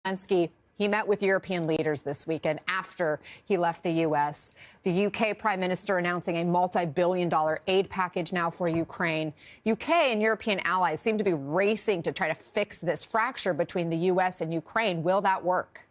Zelensky, he met with European leaders this weekend after he left the U.S. The UK Prime Minister announcing a multi-billion-dollar aid package now for Ukraine. UK and European allies seem to be racing to try to fix this fracture between the U.S. and Ukraine. Will that work?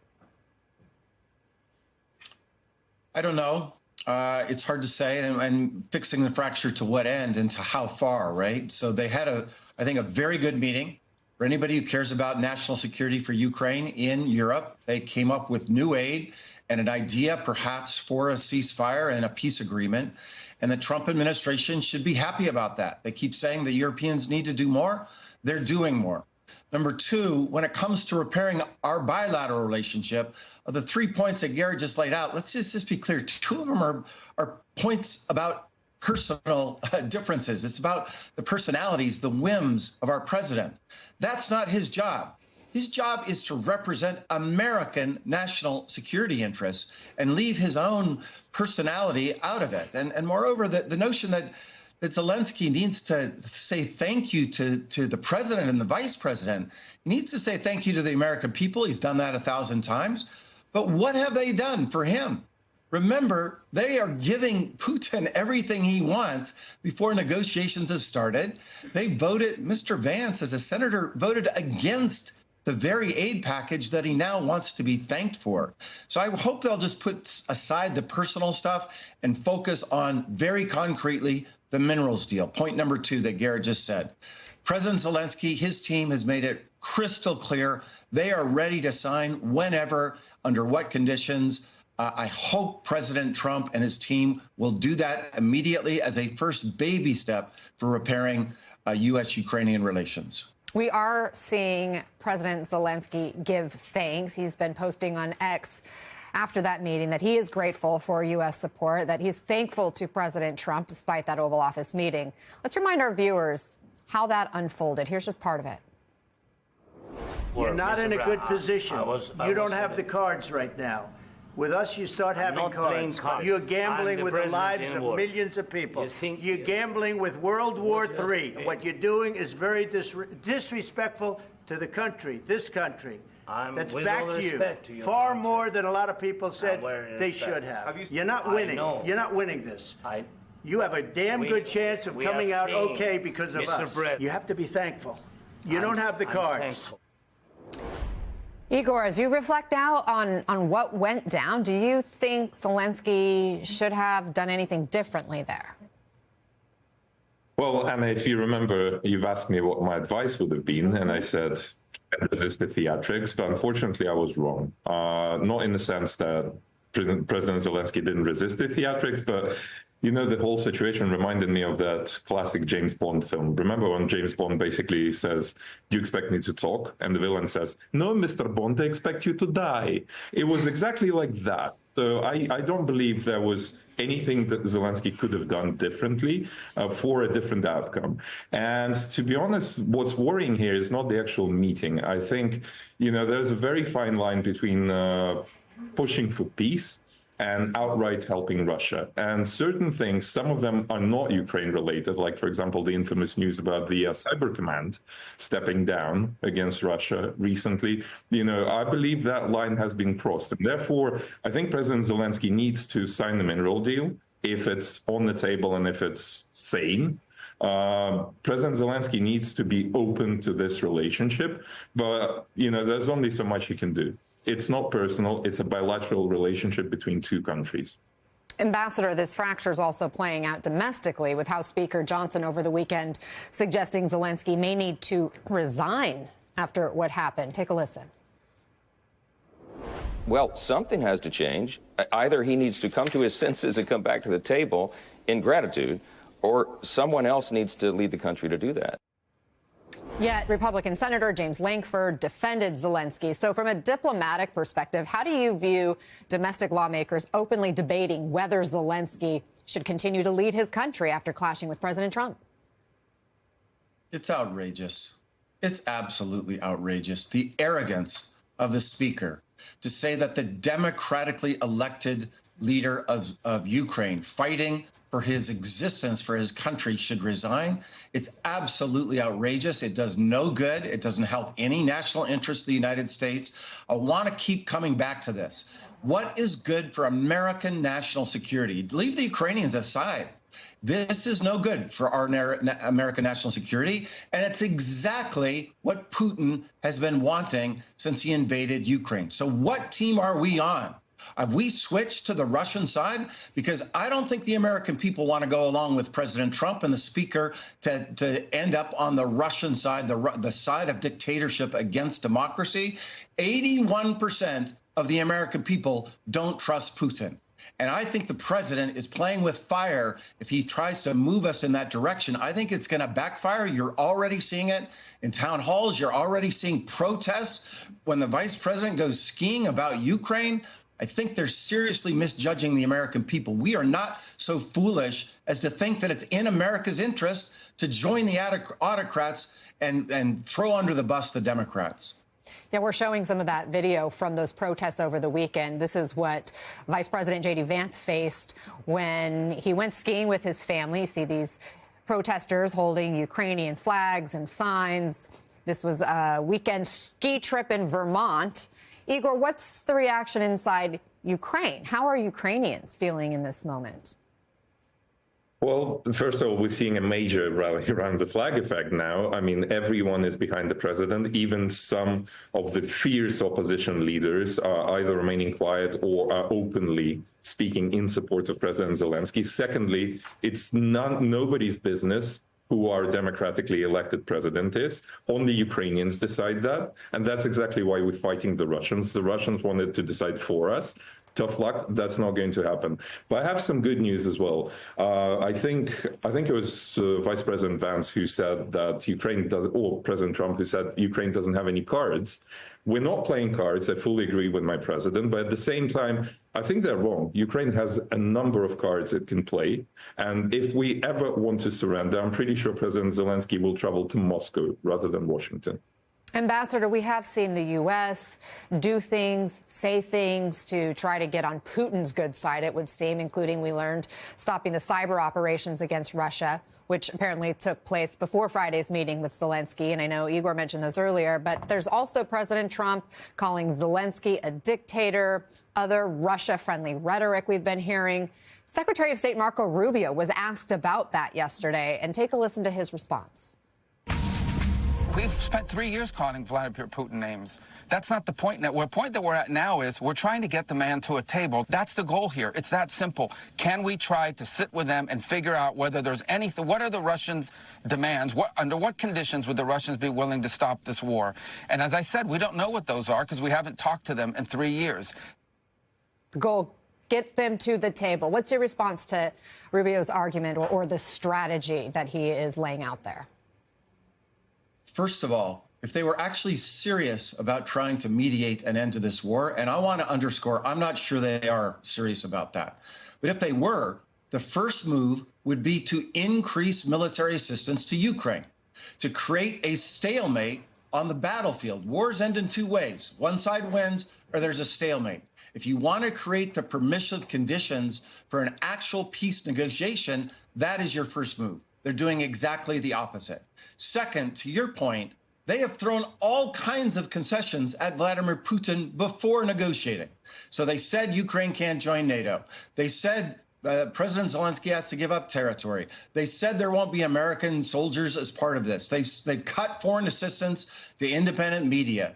I don't know. It's hard to say, and fixing the fracture to what end and to how far, right? So they had, I think, a very good meeting. For anybody who cares about national security for Ukraine in Europe, they came up with new aid and an idea perhaps for a ceasefire and a peace agreement. And the Trump administration should be happy about that. They keep saying the Europeans need to do more. They're doing more. Number two, when it comes to repairing our bilateral relationship, of the 3 points that Gary just laid out, let's just be clear. Two of them are points about personal differences. It's about the personalities, the whims of our president. That's not his job. His job is to represent American national security interests and leave his own personality out of it. And moreover, the notion that Zelensky needs to say thank you to the president and the vice president. He needs to say thank you to the American people. He's done that 1,000 times. But what have they done for him? Remember, they are giving Putin everything he wants before negotiations have started. They voted, Mr. Vance, as a senator, voted against the very aid package that he now wants to be thanked for. So I hope they'll just put aside the personal stuff and focus on very concretely the minerals deal. Point number two that Garrett just said. President Zelensky, his team has made it crystal clear they are ready to sign whenever, under what conditions. I hope President Trump and his team will do that immediately as a first baby step for repairing U.S.-Ukrainian relations. We are seeing President Zelensky give thanks. He's been posting on X after that meeting that he is grateful for U.S. support, that he's thankful to President Trump despite that Oval Office meeting. Let's remind our viewers how that unfolded. Here's just part of it. You're not in a good position. You don't have the cards right now. With us, you start having cards. You're gambling with the lives of millions of people. You're gambling with World War III. What you're doing is very disrespectful to the country, this country. That's back to you. Far more than a lot of people said they should have. You're not winning. You're not winning this. You have a damn good chance of coming out okay because of us. You have to be thankful. You don't have the cards. Igor, as you reflect now on what went down, do you think Zelensky should have done anything differently there? Well, Anna, if you remember, you've asked me what my advice would have been, and I said, resist the theatrics, but unfortunately I was wrong. Not in the sense that President Zelensky didn't resist the theatrics, but you know, the whole situation reminded me of that classic James Bond film. Remember when James Bond basically says, "Do you expect me to talk?" And the villain says, "No, Mr. Bond, I expect you to die." It was exactly like that. So I don't believe there was anything that Zelensky could have done differently for a different outcome. And to be honest, what's worrying here is not the actual meeting. I think, you know, there's a very fine line between pushing for peace and outright helping Russia. And certain things, some of them are not Ukraine related, like, for example, the infamous news about the Cyber Command stepping down against Russia recently. You know, I believe that line has been crossed. And therefore, I think President Zelensky needs to sign the mineral deal if it's on the table and if it's sane. President Zelensky needs to be open to this relationship, but, you know, there's only so much he can do. It's not personal. It's a bilateral relationship between two countries. Ambassador, this fracture is also playing out domestically with House Speaker Johnson over the weekend suggesting Zelensky may need to resign after what happened. Take a listen. Well, something has to change. Either he needs to come to his senses and come back to the table in gratitude, or someone else needs to lead the country to do that. Yet Republican Senator James Lankford defended Zelensky. So from a diplomatic perspective, how do you view domestic lawmakers openly debating whether Zelensky should continue to lead his country after clashing with President Trump? It's outrageous. It's absolutely outrageous. The arrogance of the speaker to say that the democratically elected leader of Ukraine, fighting for his existence, for his country, should resign. It's absolutely outrageous. It does no good. It doesn't help any national interest of the United States. I want to keep coming back to this. What is good for American national security? Leave the Ukrainians aside. This is no good for our American national security, and it's exactly what Putin has been wanting since he invaded Ukraine. So what team are we on? Have we switched to the Russian side? Because I don't think the American people want to go along with President Trump and the speaker to end up on the Russian side, the side of dictatorship against democracy. 81% of the American people don't trust Putin. And I think the president is playing with fire if he tries to move us in that direction. I think it's going to backfire. You're already seeing it in town halls. You're already seeing protests when the vice president goes skiing about Ukraine. I think they're seriously misjudging the American people. We are not so foolish as to think that it's in America's interest to join the autocrats and throw under the bus the Democrats. Yeah, we're showing some of that video from those protests over the weekend. This is what Vice President J.D. Vance faced when he went skiing with his family. You see these protesters holding Ukrainian flags and signs. This was a weekend ski trip in Vermont. Igor, what's the reaction inside Ukraine? How are Ukrainians feeling in this moment? Well, first of all, we're seeing a major rally around the flag effect now. I mean, everyone is behind the president. Even some of the fierce opposition leaders are either remaining quiet or are openly speaking in support of President Zelensky. Secondly, it's nobody's business who our democratically elected president is. Only Ukrainians decide that. And that's exactly why we're fighting the Russians. The Russians wanted to decide for us. Tough luck, that's not going to happen. But I have some good news as well. I think it was Vice President Vance who said that Ukraine does, or President Trump who said Ukraine doesn't have any cards. We're not playing cards. I fully agree with my president. But at the same time, I think they're wrong. Ukraine has a number of cards it can play. And if we ever want to surrender, I'm pretty sure President Zelensky will travel to Moscow rather than Washington. Ambassador, we have seen the U.S. do things, say things to try to get on Putin's good side, it would seem, including, we learned, stopping the cyber operations against Russia, which apparently took place before Friday's meeting with Zelensky. And I know Igor mentioned those earlier, but there's also President Trump calling Zelensky a dictator, other Russia-friendly rhetoric we've been hearing. Secretary of State Marco Rubio was asked about that yesterday, and take a listen to his response. We've spent 3 years calling Vladimir Putin names. That's not the point now. The point that we're at now is we're trying to get the man to a table. That's the goal here. It's that simple. Can we try to sit with them and figure out whether there's anything, what are the Russians' demands? Under what conditions would the Russians be willing to stop this war? And as I said, we don't know what those are because we haven't talked to them in 3 years. The goal, get them to the table. What's your response to Rubio's argument or the strategy that he is laying out there? First of all, if they were actually serious about trying to mediate an end to this war, and I want to underscore, I'm not sure they are serious about that. But if they were, the first move would be to increase military assistance to Ukraine, to create a stalemate on the battlefield. Wars end in two ways. One side wins or there's a stalemate. If you want to create the permissive conditions for an actual peace negotiation, that is your first move. They're doing exactly the opposite. Second, to your point, they have thrown all kinds of concessions at Vladimir Putin before negotiating. So they said Ukraine can't join NATO. They said President Zelensky has to give up territory. They said there won't be American soldiers as part of this. They've cut foreign assistance to independent media.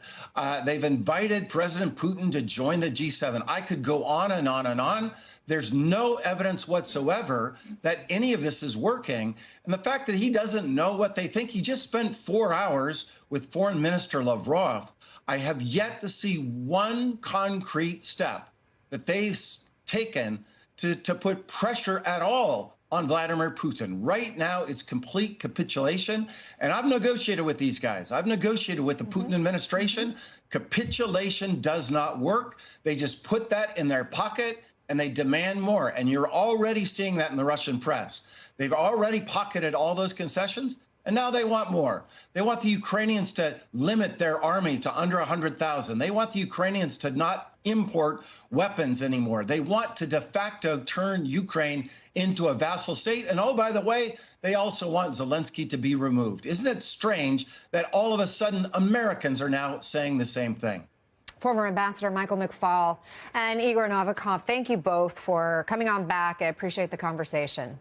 They've invited President Putin to join the G7. I could go on and on and on. There's no evidence whatsoever that any of this is working. And the fact that he doesn't know what they think, he just spent 4 hours with Foreign Minister Lavrov. I have yet to see one concrete step that they've taken to put pressure at all on Vladimir Putin. Right now, it's complete capitulation. And I've negotiated with these guys. I've negotiated with the Putin administration. Capitulation does not work. They just put that in their pocket and they demand more. And you're already seeing that in the Russian press. They've already pocketed all those concessions. And now they want more. They want the Ukrainians to limit their army to under 100,000. They want the Ukrainians to not import weapons anymore. They want to de facto turn Ukraine into a vassal state. And oh, by the way, they also want Zelensky to be removed. Isn't it strange that all of a sudden Americans are now saying the same thing? Former Ambassador Michael McFaul and Igor Novikov, thank you both for coming on back. I appreciate the conversation.